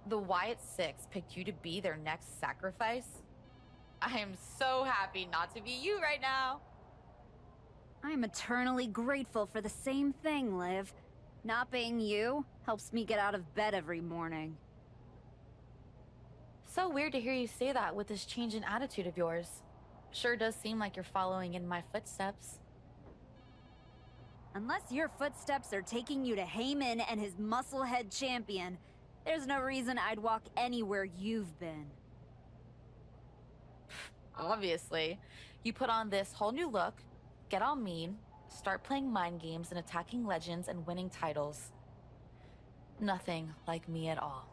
The Wyatt Six picked you to be their next sacrifice? I am so happy not to be you right now. I'm eternally grateful for the same thing, Liv. Not being you helps me get out of bed every morning. So weird to hear you say that with this change in attitude of yours. Sure does seem like you're following in my footsteps. Unless your footsteps are taking you to Heyman and his musclehead champion, there's no reason I'd walk anywhere you've been. Obviously. You put on this whole new look, get all mean, start playing mind games and attacking legends and winning titles. Nothing like me at all.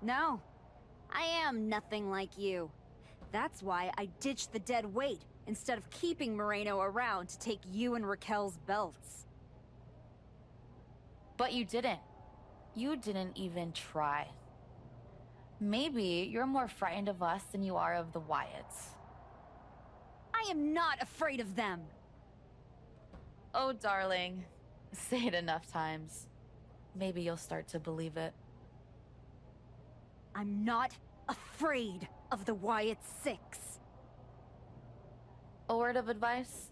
No, I am nothing like you. That's why I ditched the dead weight instead of keeping Moreno around to take you and Raquel's belts. But you didn't. You didn't even try. Maybe you're more frightened of us than you are of the Wyatts. I am not afraid of them! Oh, darling. Say it enough times. Maybe you'll start to believe it. I'm not afraid of the Wyatt Six. A word of advice?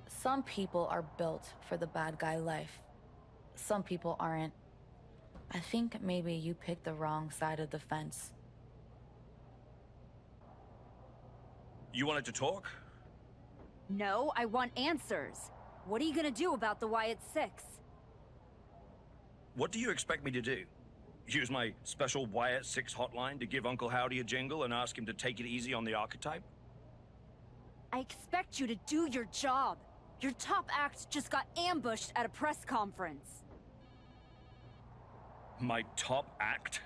Some people are built for the bad guy life. Some people aren't. I think maybe you picked the wrong side of the fence. You wanted to talk? No, I want answers. What are you gonna do about the Wyatt Six? What do you expect me to do? Use my special Wyatt 6 hotline to give Uncle Howdy a jingle and ask him to take it easy on the archetype? I expect you to do your job. Your top act just got ambushed at a press conference. My top act?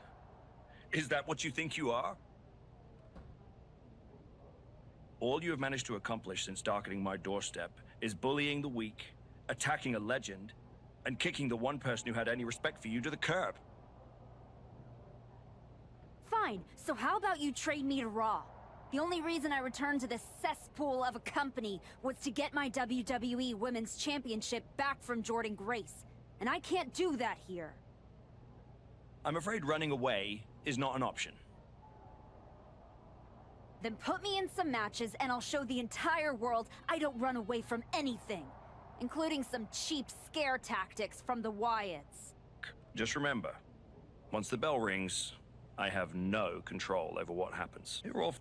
Is that what you think you are? All you have managed to accomplish since darkening my doorstep is bullying the weak, attacking a legend, and kicking the one person who had any respect for you to the curb. Fine, so how about you trade me to Raw? The only reason I returned to this cesspool of a company was to get my WWE Women's Championship back from Jordan Grace. And I can't do that here. I'm afraid running away is not an option. Then put me in some matches and I'll show the entire world I don't run away from anything. Including some cheap scare tactics from the Wyatts. Just remember, once the bell rings, I have no control over what happens. You're off.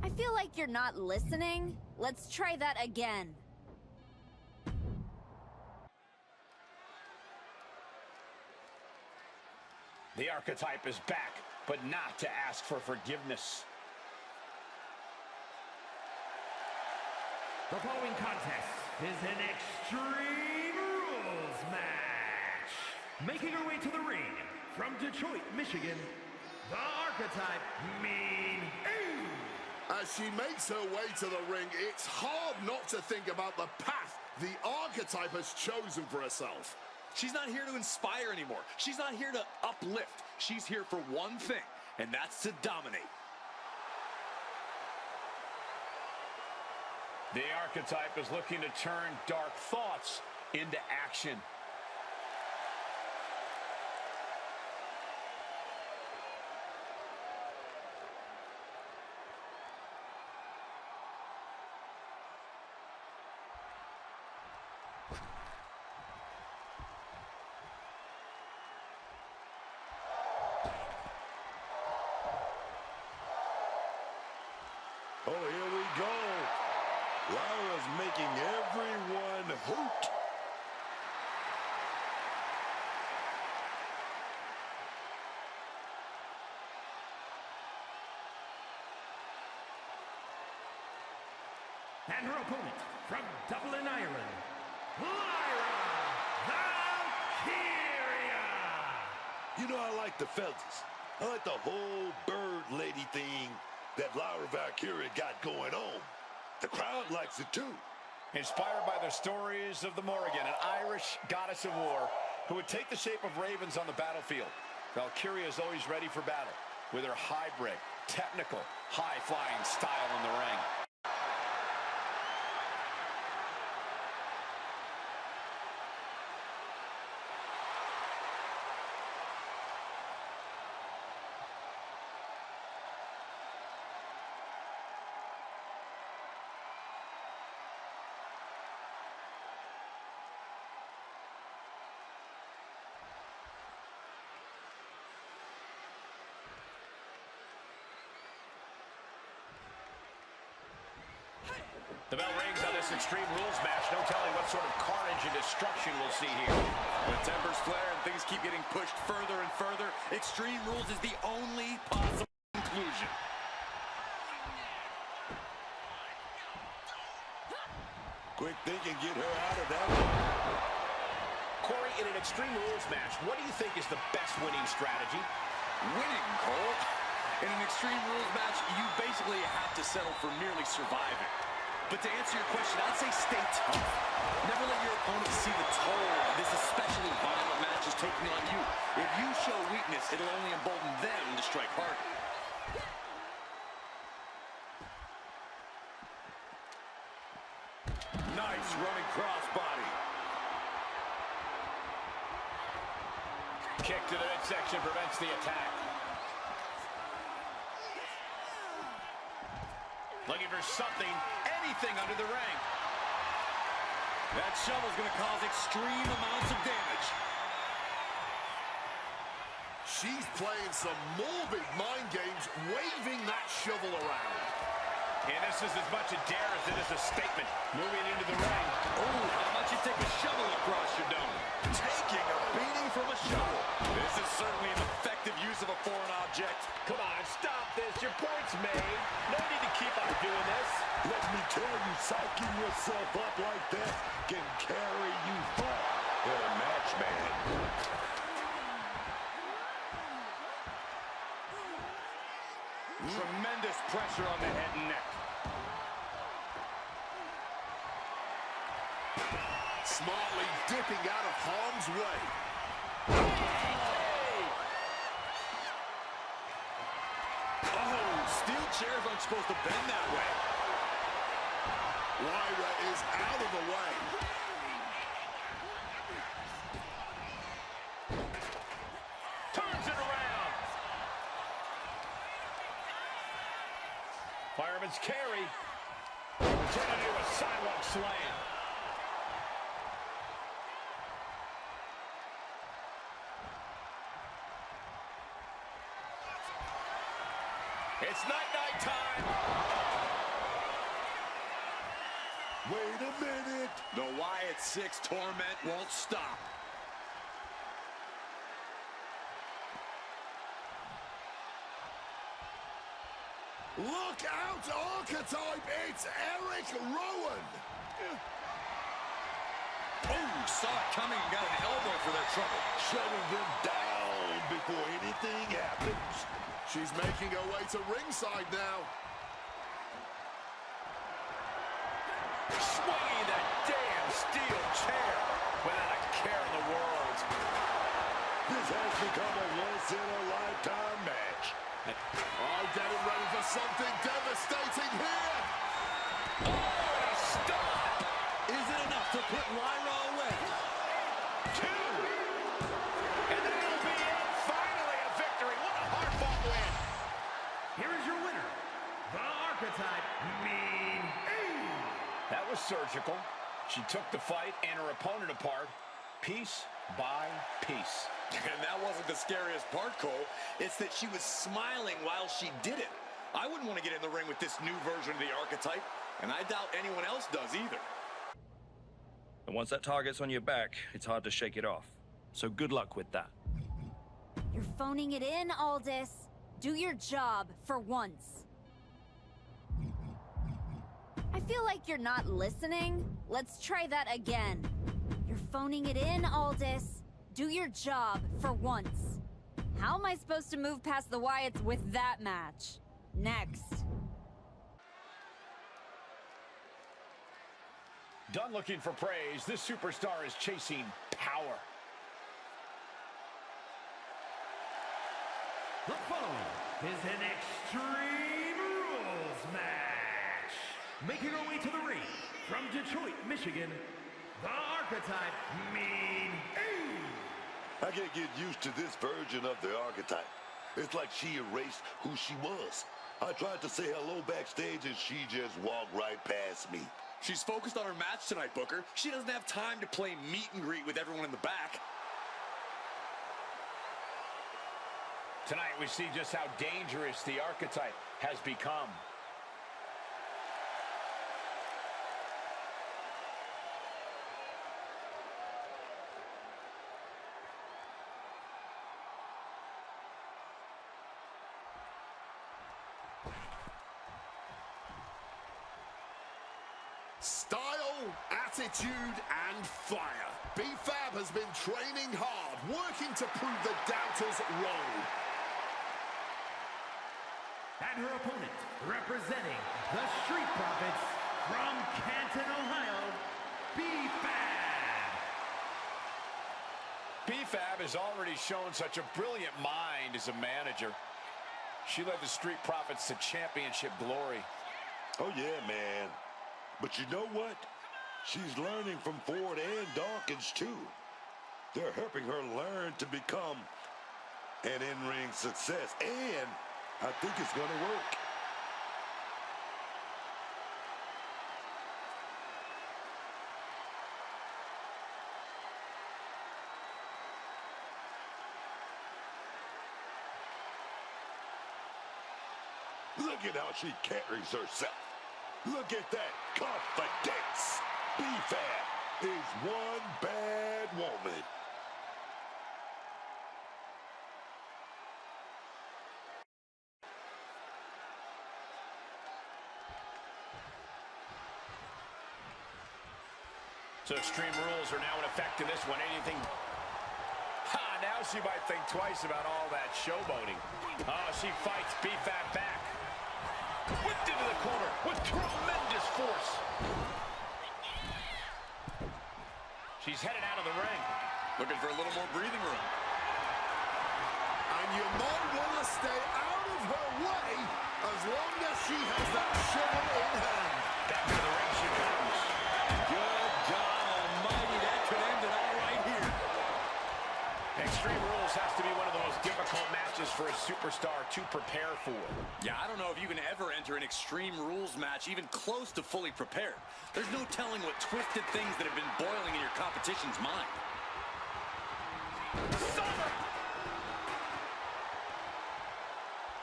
I feel like you're not listening. Let's try that again. The archetype is back, but not to ask for forgiveness. The following contest is an Extreme Rules match. Making her way to the ring from Detroit, Michigan, the archetype Mean Eve. As she makes her way to the ring, it's hard not to think about the path the archetype has chosen for herself. She's not here to inspire anymore. She's not here to uplift. She's here for one thing, and that's to dominate. The archetype is looking to turn dark thoughts into action. Oh, here we go. Lyra's making everyone hoot. And her opponent from Dublin, Ireland, Lyra Valkyria. You know, I like the feathers. I like the whole bird lady thing that Lyra Valkyria got going on. The crowd likes it too. Inspired by the stories of the Morrigan, an Irish goddess of war who would take the shape of ravens on the battlefield. Valkyria is always ready for battle with her hybrid, technical, high-flying style in the ring. The bell rings on this Extreme Rules match. No telling what sort of carnage and destruction we'll see here. When tempers flare and things keep getting pushed further and further, Extreme Rules is the only possible conclusion. Quick thinking, get her out of that one. Corey, in an Extreme Rules match, what do you think is the best winning strategy? Winning, Cole? In an Extreme Rules match, you basically have to settle for merely surviving. But to answer your question, I'd say stay tough. Never let your opponent see the toll this especially violent match is taking on you. If you show weakness, it'll only embolden them to strike harder. Nice running crossbody. Kick to the midsection prevents the attack. Looking for something, anything under the ring. That shovel's going to cause extreme amounts of damage. She's playing some morbid mind games, waving that shovel around. And this is as much a dare as it is a statement. Moving into the ring. Oh, how about you take a shovel across your dome? Taking a beating from a shovel. This is certainly an effective use of a foreign object. Come on, stop this. Your point's made. No need to keep on doing this. Let me tell you, psyching yourself up like that can carry you far in a match, man. Tremendous pressure on the head and neck. Smartly dipping out of harm's way. Oh, steel chairs aren't supposed to bend that way. Lyra is out of the way. Turns it around. Fireman's carry. Pretending to do a sidewalk slam. It's night-night time. Wait a minute. The Wyatt 6 torment won't stop. Look out, Archetype. It's Eric Rowan. Oh, saw it coming and got an elbow for their trouble. Shutting them down before anything happens. She's making her way to ringside now. Swinging that damn steel chair without a care in the world. This has become a once-in-a-lifetime match. I'm getting ready for something devastating here. Oh, and a stop. Is it enough to put Lyra away? 2. And then it'll be it. Finally a victory. What a hard-fought win. Here is your winner, the Archetype, Mean Eve. That was surgical. She took the fight and her opponent apart, piece by piece. And that wasn't the scariest part, Cole. It's that she was smiling while she did it. I wouldn't want to get in the ring with this new version of the Archetype, and I doubt anyone else does either. And once that target's on your back, it's hard to shake it off. So good luck with that. You're phoning it in, Aldis. Do your job for once. I feel like you're not listening. Let's try that again. You're phoning it in, Aldis. Do your job for once. How am I supposed to move past the Wyatts with that match? Next. Done looking for praise. This superstar is chasing power. The following is an Extreme Rules match. Making her way to the ring from Detroit, Michigan, the Archetype, Mean Eve. I can't get used to this version of the Archetype. It's like she erased who she was. I tried to say hello backstage and she just walked right past me. She's focused on her match tonight, Booker. She doesn't have time to play meet and greet with everyone in the back. Tonight we see just how dangerous the Archetype has become. Style, attitude, and fire. B-Fab has been training hard, working to prove the doubters wrong. And her opponent, representing the Street Profits from Canton, Ohio, B-Fab. B-Fab has already shown such a brilliant mind as a manager. She led the Street Profits to championship glory. Oh, yeah, man. But you know what? She's learning from Ford and Dawkins, too. They're helping her learn to become an in-ring success, and I think it's going to work. Look at how she carries herself. Look at that confidence. B-Fab is one bad woman. So Extreme Rules are now in effect in this one. Anything... now she might think twice about all that showboating. Oh, she fights B-Fab back. Whipped into the corner with tremendous force. She's headed out of the ring. Looking for a little more breathing room. And you might want to stay out of her way as long as she has that shovel in hand. Back to the ring she comes. Good God almighty, that could end it all right here. Extreme Rules has to be one of the most difficult matches for a superstar to prepare for. Yeah, I don't know if you can ever enter an Extreme Rules match even close to fully prepared. There's no telling what twisted things that have been boiling in your competition's mind.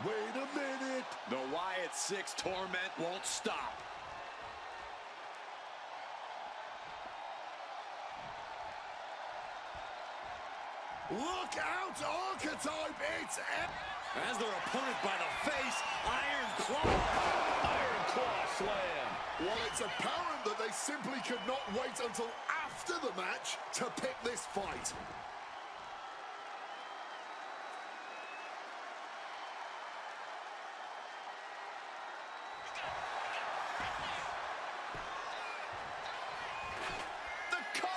Wait a minute. The Wyatt 6 torment won't stop. Look out, Archetype! It's... As their opponent by the face, Iron Claw. Iron Claw slam. Well, it's apparent that they simply could not wait until after the match to pick this fight.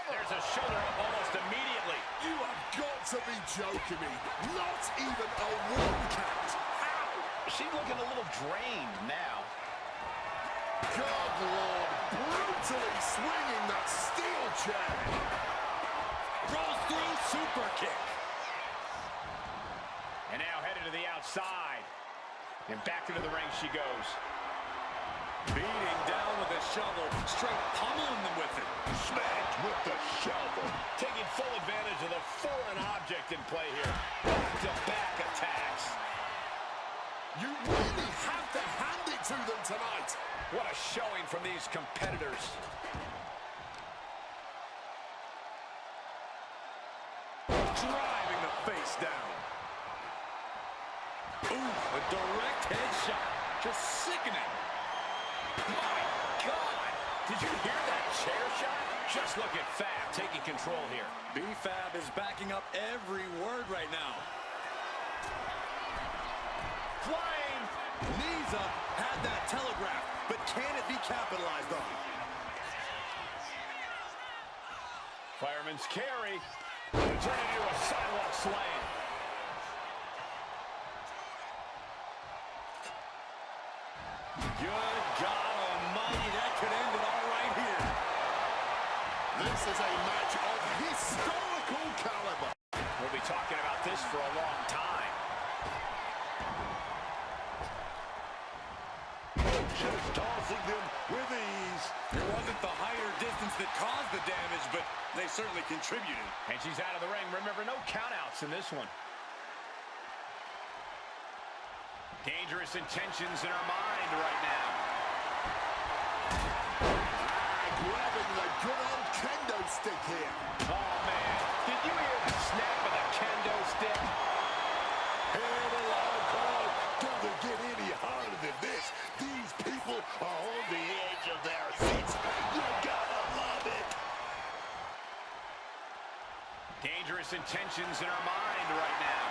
There's a shoulder up almost immediately. You have got to be joking me. Not even a 1 count. Ow! She's looking a little drained now. God, Lord, brutally swinging that steel chair. Rolls through, super kick. And now headed to the outside. And back into the ring she goes. Beating down with a shovel, straight pummeling them with it. Smacked with the shovel. Taking full advantage of the foreign object in play here. Back-to-back attacks. You really have to hand it to them tonight. What a showing from these competitors. Driving the face down. Ooh, a direct headshot. Just sickening. My God! Did you hear that chair shot? Just look at Fab taking control here. B-Fab is backing up every word right now. Flying! Knees up, had that telegraphed, but can it be capitalized on? Fireman's carry. Turning into a sidewalk slam. Good God almighty, that could end it all right here. This is a match of historical caliber. We'll be talking about this for a long time. Just tossing them with ease. It wasn't the higher distance that caused the damage, but they certainly contributed. And she's out of the ring. Remember, no countouts in this one. Dangerous intentions in her mind right now. Grabbing the good old kendo stick here. Oh, man. Did you hear the snap of the kendo stick? And a loud call. Doesn't get any harder than this. These people are on the edge of their seats. Dangerous intentions in her mind right now.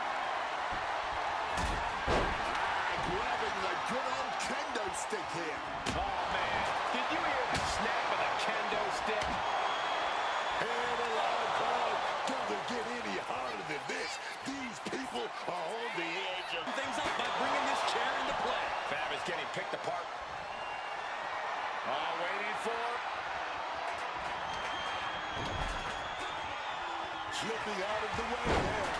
Grabbing the good old kendo stick here. Oh, man. Did you hear the snap of the kendo stick? And a loud crowd. Doesn't get any harder than this. These people are on the edge of Things up by bringing this chair into play. Fab is getting picked apart. Oh, waiting for. slipping out of the way there.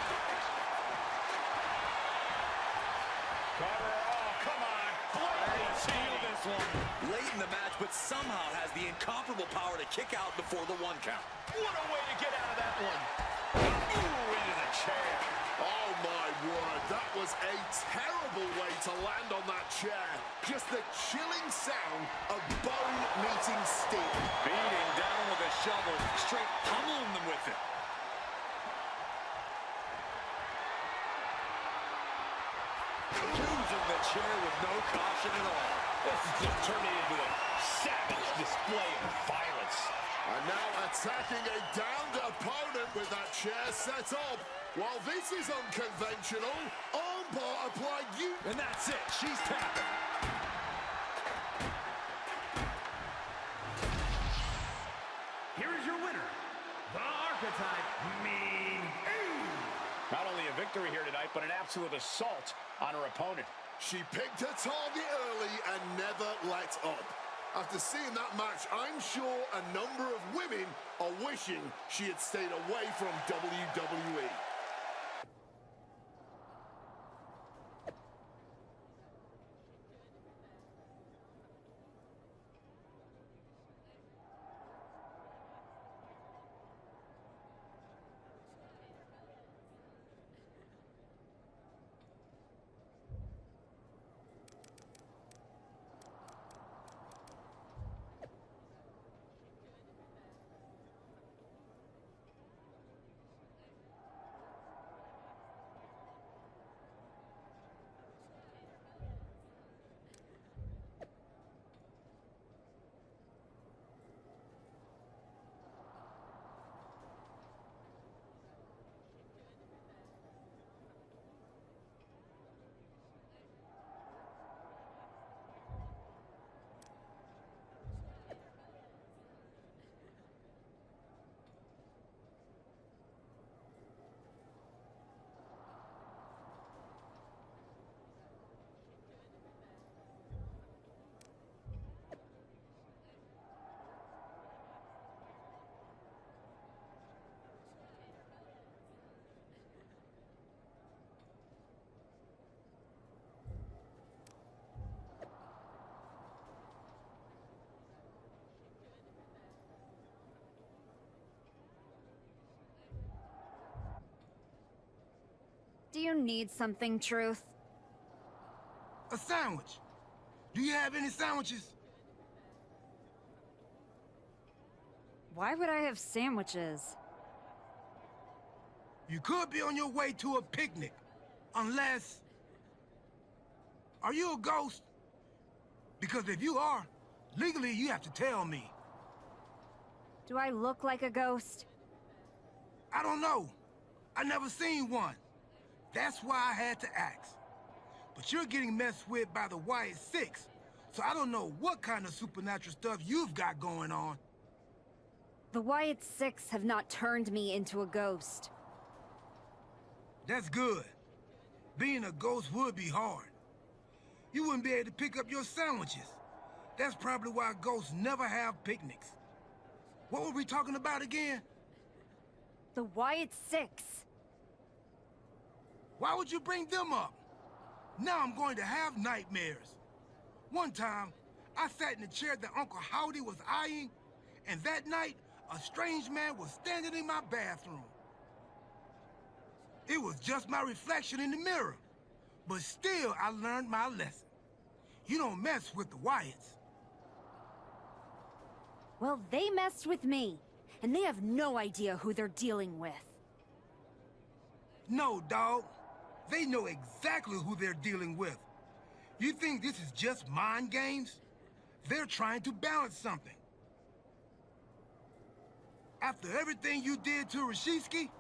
Cover. Oh, come on. Blatantly steal this one. Late in the match, but somehow has the incomparable power to kick out before the 1 count. What a way to get out of that one. Ooh, into the chair. Oh my word, that was a terrible way to land on that chair. Just the chilling sound of bone meeting steel. Beating down with a shovel, straight pummeling them with it. Using the chair with no caution at all. This is just turning into a savage display of violence. And now attacking a downed opponent with that chair set up. While this is unconventional, armbar applied you. And that's it. She's tapping. Here is your winner, the Archetype Mean Eve. Not only a victory here tonight, but an absolute assault on her opponent. She picked her target early and never let up. After seeing that match, I'm sure a number of women are wishing she had stayed away from WWE. Do you need something, Truth? A sandwich. Do you have any sandwiches? Why would I have sandwiches? You could be on your way to a picnic, unless... Are you a ghost? Because if you are, legally you have to tell me. Do I look like a ghost? I don't know. I never seen one. That's why I had to ask. But you're getting messed with by the Wyatt Six, so I don't know what kind of supernatural stuff you've got going on. The Wyatt Six have not turned me into a ghost. That's good. Being a ghost would be hard. You wouldn't be able to pick up your sandwiches. That's probably why ghosts never have picnics. What were we talking about again? The Wyatt Six. Why would you bring them up? Now I'm going to have nightmares. One time, I sat in the chair that Uncle Howdy was eyeing, and that night, a strange man was standing in my bathroom. It was just my reflection in the mirror, but still I learned my lesson. You don't mess with the Wyatts. Well, they messed with me, and they have no idea who they're dealing with. No, dog. They know exactly who they're dealing with. You think this is just mind games? They're trying to balance something. After everything you did to Rashitsky,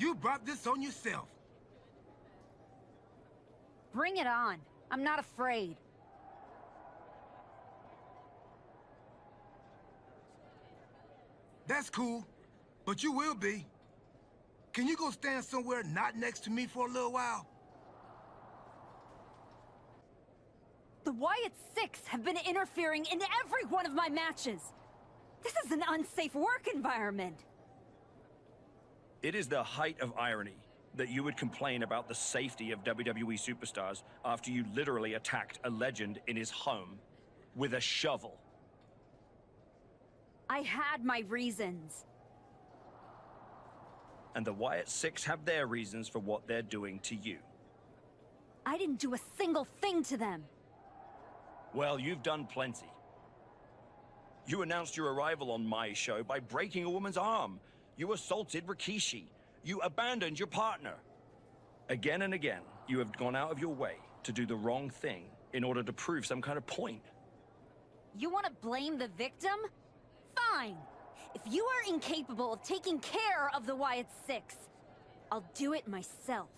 You brought this on yourself. Bring it on. I'm not afraid. That's cool, but you will be. Can you go stand somewhere not next to me for a little while? The Wyatt Six have been interfering in every one of my matches. This is an unsafe work environment. It is the height of irony that you would complain about the safety of WWE superstars after you literally attacked a legend in his home with a shovel. I had my reasons. And the Wyatt Six have their reasons for what they're doing to you. I didn't do a single thing to them. Well, you've done plenty. You announced your arrival on my show by breaking a woman's arm. You assaulted Rikishi. You abandoned your partner. Again and again, you have gone out of your way to do the wrong thing in order to prove some kind of point. You want to blame the victim? Fine. If you are incapable of taking care of the Wyatt Six, I'll do it myself.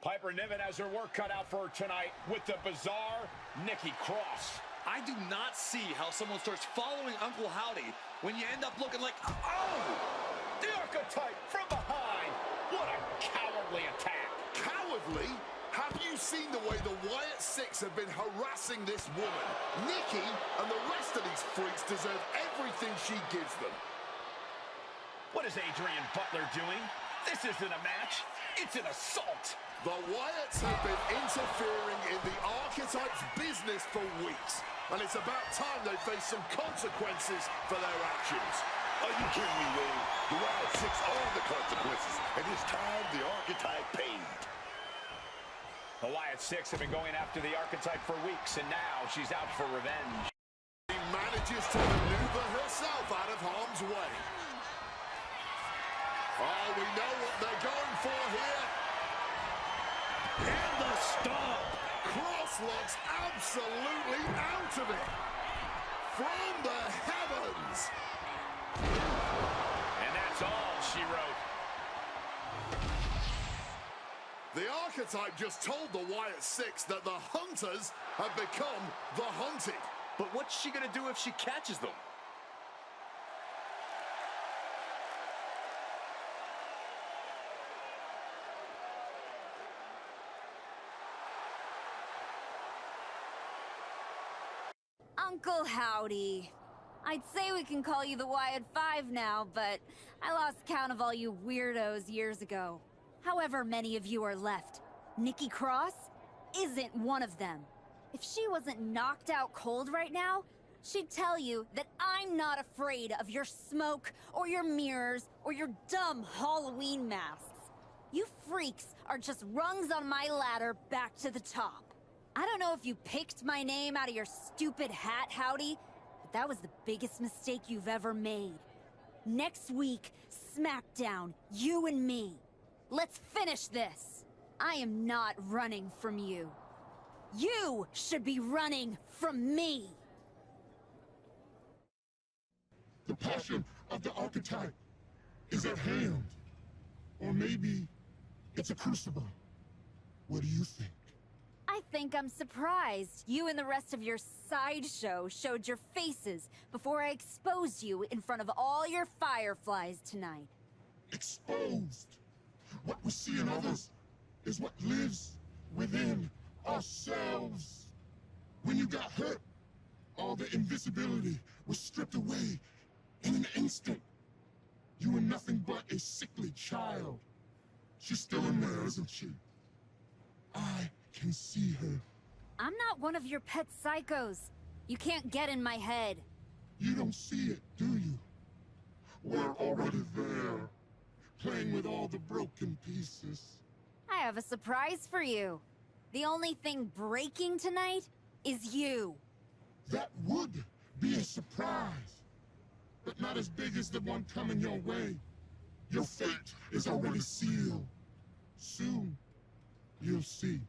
Piper Niven has her work cut out for her tonight with the bizarre Nikki Cross. I do not see how someone starts following Uncle Howdy when you end up looking like, oh! The archetype from behind. What a cowardly attack. Cowardly? Have you seen the way the Wyatt Six have been harassing this woman? Nikki and the rest of these freaks deserve everything she gives them. What is Adrian Butler doing? This isn't a match. It's an assault. The Wyatts have been interfering in the archetype's business for weeks. And it's about time they face some consequences for their actions. Are you kidding me, Wayne? The Wild Six are the consequences, and it's time the archetype paid. The Wyatt Six have been going after the archetype for weeks, and now she's out for revenge. She manages to maneuver herself out of harm's way. Oh, we know what they're going for here. And the stomp. Cross looks absolutely out of it. From the heavens. And that's all she wrote. The archetype just told the Wyatt Six that the hunters have become the hunted. But what's she gonna do if she catches them? Uncle Howdy. I'd say we can call you the Wyatt Five now, but I lost count of all you weirdos years ago. However many of you are left, Nikki Cross isn't one of them. If she wasn't knocked out cold right now, she'd tell you that I'm not afraid of your smoke or your mirrors or your dumb Halloween masks. You freaks are just rungs on my ladder back to the top. I don't know if you picked my name out of your stupid hat, Howdy, but that was the biggest mistake you've ever made. Next week, SmackDown, you and me. Let's finish this. I am not running from you. You should be running from me. The passion of the archetype is at hand. Or maybe it's a crucible. What do you think? I think I'm surprised you and the rest of your sideshow showed your faces before I exposed you in front of all your fireflies tonight. Exposed. What we see in others is what lives within ourselves. When you got hurt, all the invisibility was stripped away in an instant. You were nothing but a sickly child. She's still in there, isn't she? I can see her. I'm not one of your pet psychos. You can't get in my head. You don't see it, do you? We're already there, playing with all the broken pieces. I have a surprise for you. The only thing breaking tonight is you. That would be a surprise, but not as big as the one coming your way. Your fate is already sealed. Soon, you'll see.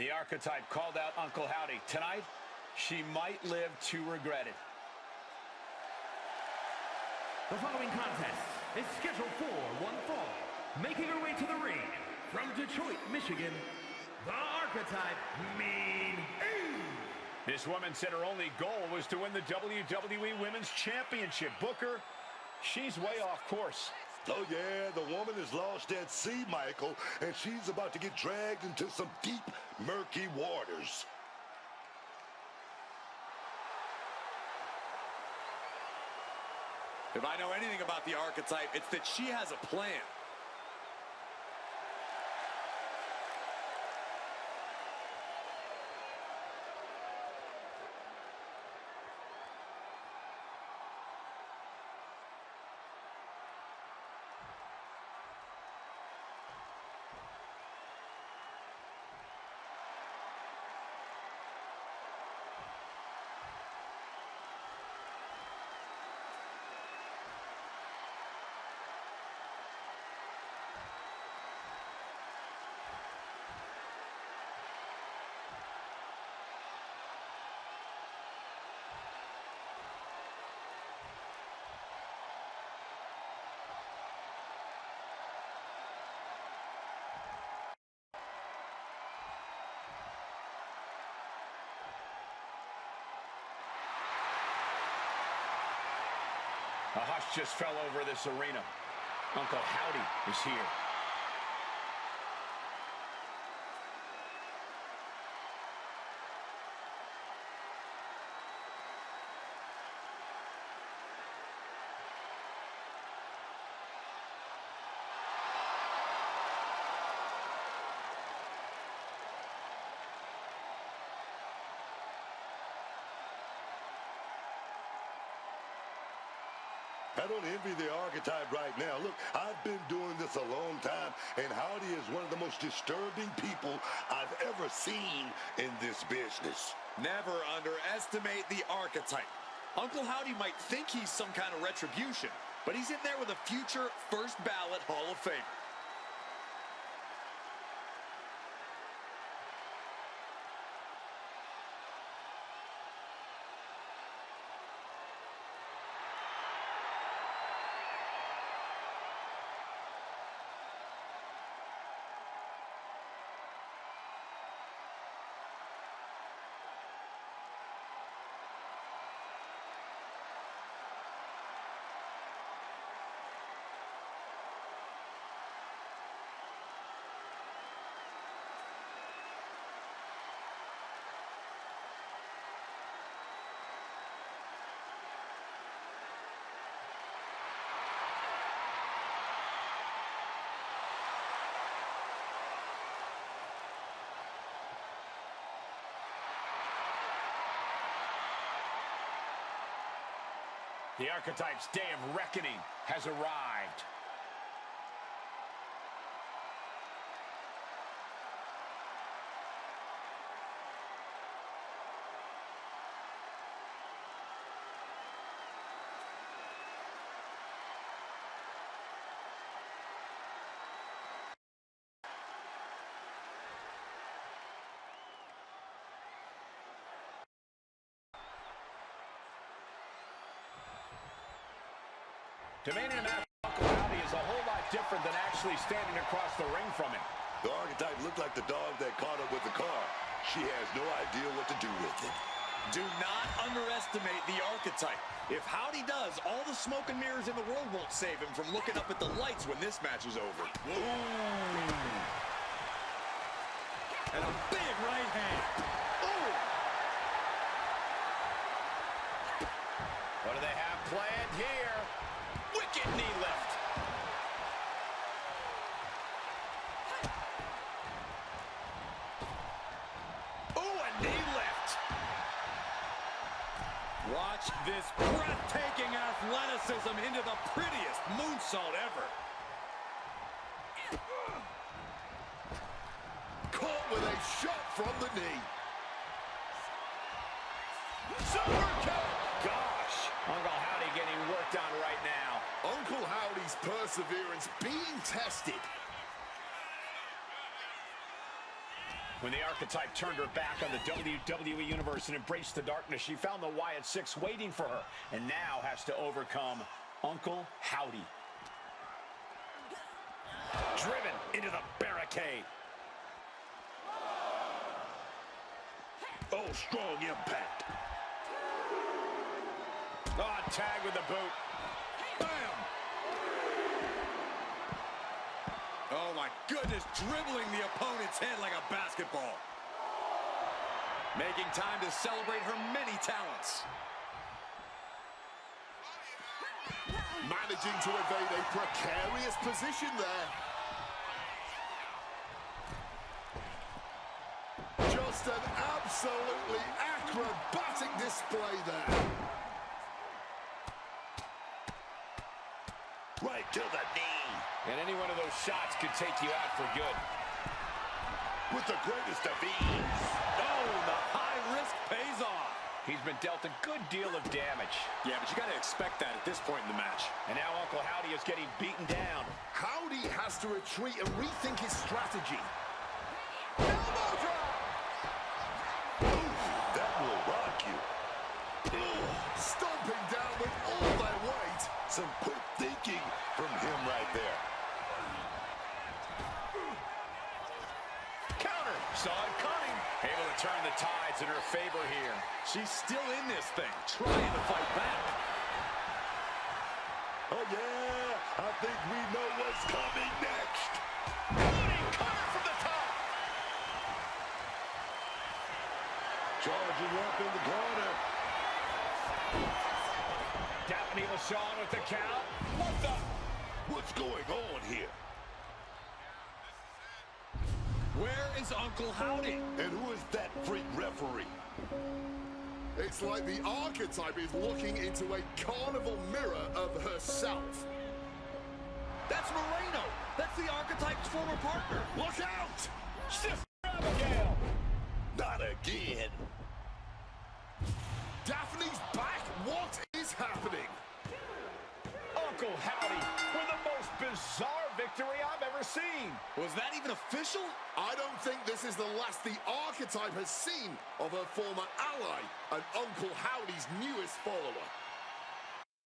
The archetype called out Uncle Howdy. Tonight, she might live to regret it. The following contest is scheduled for one fall. Making her way to the ring from Detroit, Michigan, the archetype Mean Eve. This woman said her only goal was to win the WWE Women's Championship. Booker, she's way off course. Oh, yeah, the woman is lost at sea, Michael, and she's about to get dragged into some deep, murky waters. If I know anything about the archetype, it's that she has a plan. A hush just fell over this arena. Uncle Howdy is here. I don't envy the archetype right now. Look, I've been doing this a long time, and Howdy is one of the most disturbing people I've ever seen in this business. Never underestimate the archetype. Uncle Howdy might think he's some kind of retribution, but he's in there with a future first ballot Hall of Famer. The archetype's day of reckoning has arrived. Demanding a match with Uncle Howdy is a whole lot different than actually standing across the ring from him. The archetype looked like the dog that caught up with the car. She has no idea what to do with it. Do not underestimate the archetype. If Howdy does, all the smoke and mirrors in the world won't save him from looking up at the lights when this match is over. Ooh. And a big right hand. Ooh. What do they have planned here? Wicked knee lift. Ooh, a knee lift. Watch this breathtaking athleticism into the prettiest moonsault ever. Caught with a shot from the knee. Super kick. Gosh, Uncle Howdy getting worked on right now. Uncle Howdy's perseverance being tested. When the archetype turned her back on the WWE Universe and embraced the darkness, she found the Wyatt Six waiting for her, and now has to overcome Uncle Howdy. Driven into the barricade. Oh, strong impact. Oh, tag with the boot. Bam! Oh my goodness, dribbling the opponent's head like a basketball. Making time to celebrate her many talents. Managing to evade a precarious position there. Just an absolutely acrobatic display there. Right to the knee. And any one of those shots could take you out for good. With the greatest of ease. Oh, the high risk pays off. He's been dealt a good deal of damage. Yeah, but you got to expect that at this point in the match. And now Uncle Howdy is getting beaten down. Howdy has to retreat and rethink his strategy. Elbow drop! That will rock you. Stomping down with all their weight. Some quick thinking from him right there. Counter. Saw it coming. Able to turn the tides in her favor here. She's still in this thing, trying to fight back. Oh, yeah. I think we know what's coming next. Cover from the top. Charging up in the corner. Daphne LaShawn with the count. What the? What's going on here? Where is Uncle Howdy? And who is that freak referee? It's like the archetype is looking into a carnival mirror of herself. That's Moreno. That's the archetype's former partner. Look out! Stiff Abigail. Not again. Daphne's back. What is happening? Uncle Howdy with the most bizarre victory I've ever seen. Was that even official? I don't think this is the last the archetype has seen of her former ally and Uncle Howdy's newest follower.